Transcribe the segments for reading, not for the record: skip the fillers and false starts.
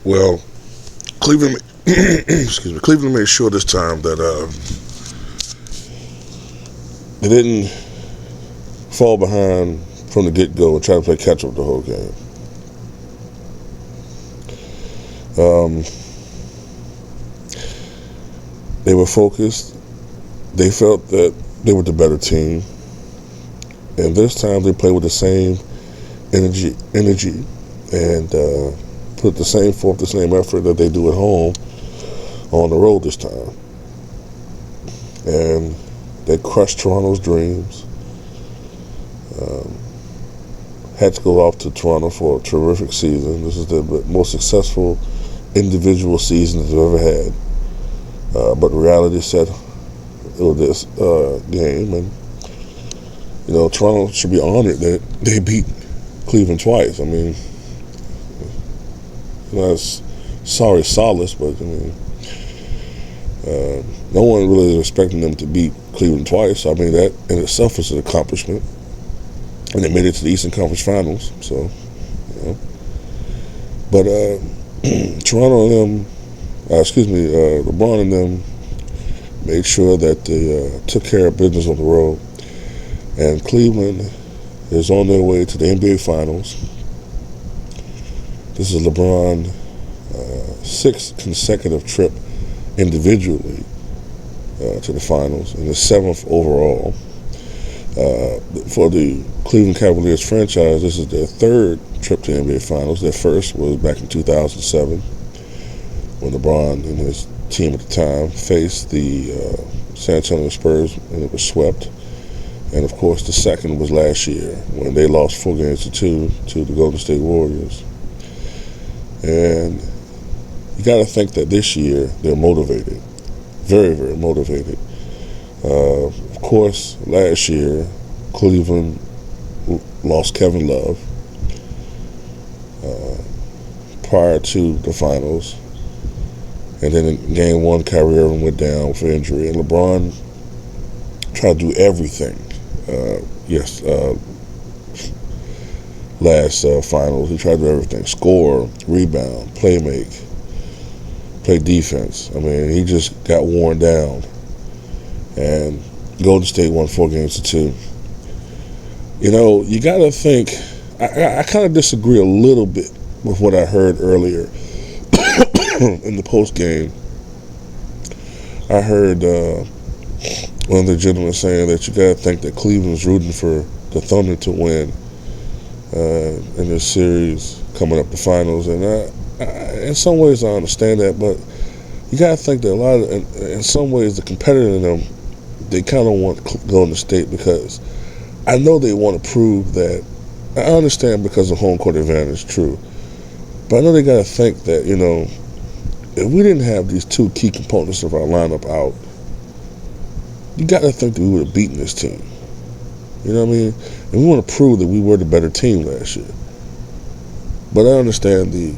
Well, Cleveland, excuse me, Cleveland made sure this time that they didn't fall behind from the get-go and try to play catch-up the whole game. They were focused. They felt that they were the better team, and this time they played with the same energy, and put the same forth, the same effort that they do at home on the road this time. And they crushed Toronto's dreams. Had to go off to Toronto for a terrific season. This is the most successful individual season they've ever had. But reality set with this game, and Toronto should be honored that they beat Cleveland twice. I mean, that's sorry solace, but I mean, no one really is expecting them to beat Cleveland twice. I mean, that in itself is an accomplishment. And they made it to the Eastern Conference Finals, so, But Toronto and them, LeBron and them made sure that they took care of business on the road. And Cleveland is on their way to the NBA Finals. This is LeBron's sixth consecutive trip individually to the finals, and the seventh overall. For the Cleveland Cavaliers franchise, this is their third trip to the NBA Finals. Their first was back in 2007 when LeBron and his team at the time faced the San Antonio Spurs, and it was swept. And, of course, the second was last year when they lost 4-2 to the Golden State Warriors. And you got to think that this year they're motivated, very, very motivated. Of course, last year, Cleveland lost Kevin Love prior to the finals. And then in Game 1, Kyrie Irving went down for injury. And LeBron tried to do everything. Last finals, he tried to do everything. Score, rebound, play defense. I mean, he just got worn down. And Golden State won 4-2. You got to think, I kind of disagree a little bit with what I heard earlier in the post game. I heard one of the gentlemen saying that you got to think that Cleveland's rooting for the Thunder to win in this series coming up the finals. And in some ways I understand that, but you got to think that in some ways the competitor in them, they kind of want Golden State, because I know they want to prove that. I understand because of home court advantage, true. But I know they got to think that, if we didn't have these two key components of our lineup out, you got to think that we would have beaten this team. You know what I mean? And we want to prove that we were the better team last year. But I understand the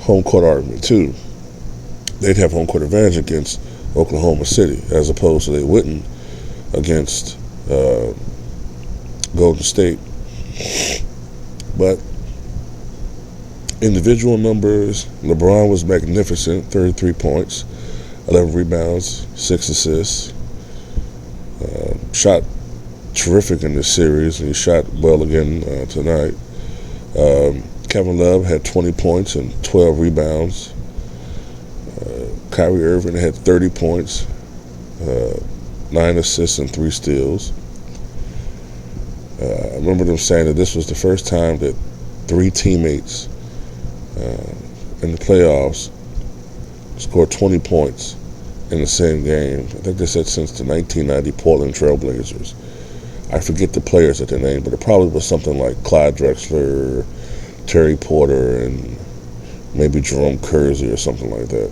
home court argument, too. They'd have home court advantage against Oklahoma City, as opposed to they wouldn't against Golden State. But individual numbers, LeBron was magnificent, 33 points, 11 rebounds, 6 assists. Shot terrific in this series, and he shot well again tonight. Kevin Love had 20 points and 12 rebounds. Kyrie Irving had 30 points, 9 assists and 3 steals. I remember them saying that this was the first time that 3 teammates in the playoffs scored 20 points in the same game. I think they said since the 1990 Portland Trail Blazers. I forget the players at their name, but it probably was something like Clyde Drexler, Terry Porter, and maybe Jerome Kersey or something like that.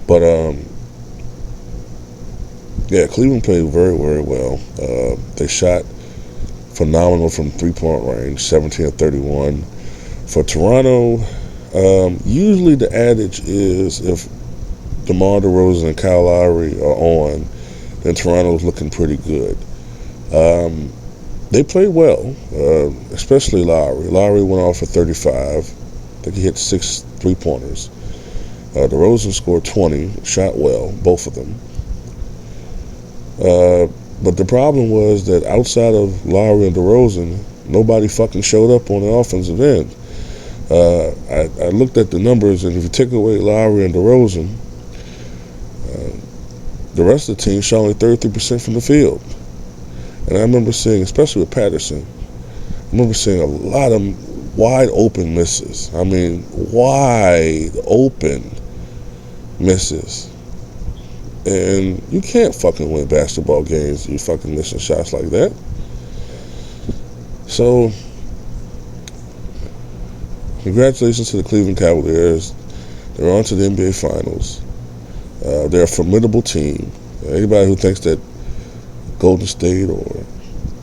But, Cleveland played very, very well. They shot phenomenal from three-point range, 17 of 31. For Toronto, usually the adage is if DeMar DeRozan and Kyle Lowry are on, then Toronto's looking pretty good. They played well, especially Lowry. Lowry went off for 35. I think he hit 6 three-pointers. DeRozan scored 20, shot well, both of them. But the problem was that outside of Lowry and DeRozan, nobody fucking showed up on the offensive end. I looked at the numbers, and if you take away Lowry and DeRozan, the rest of the team shot only 33% from the field. And I remember seeing, especially with Patterson, I remember seeing a lot of wide open misses. I mean, wide open misses. And you can't fucking win basketball games if you fucking missing shots like that. So, congratulations to the Cleveland Cavaliers. They're on to the NBA Finals. They're a formidable team. Anybody who thinks that Golden State or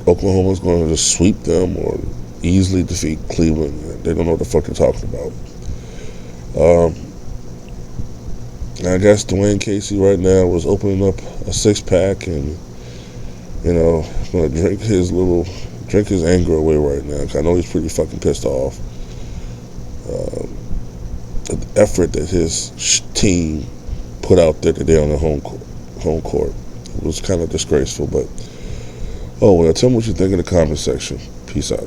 Oklahoma is going to just sweep them or easily defeat Cleveland, they don't know what the fuck they're talking about. I guess Dwayne Casey right now was opening up a six-pack and, going to drink his anger away right now, because I know he's pretty fucking pissed off. The effort that his team put out there today on the home court was kind of disgraceful, but oh well. Tell me what you think in the comment section. Peace out.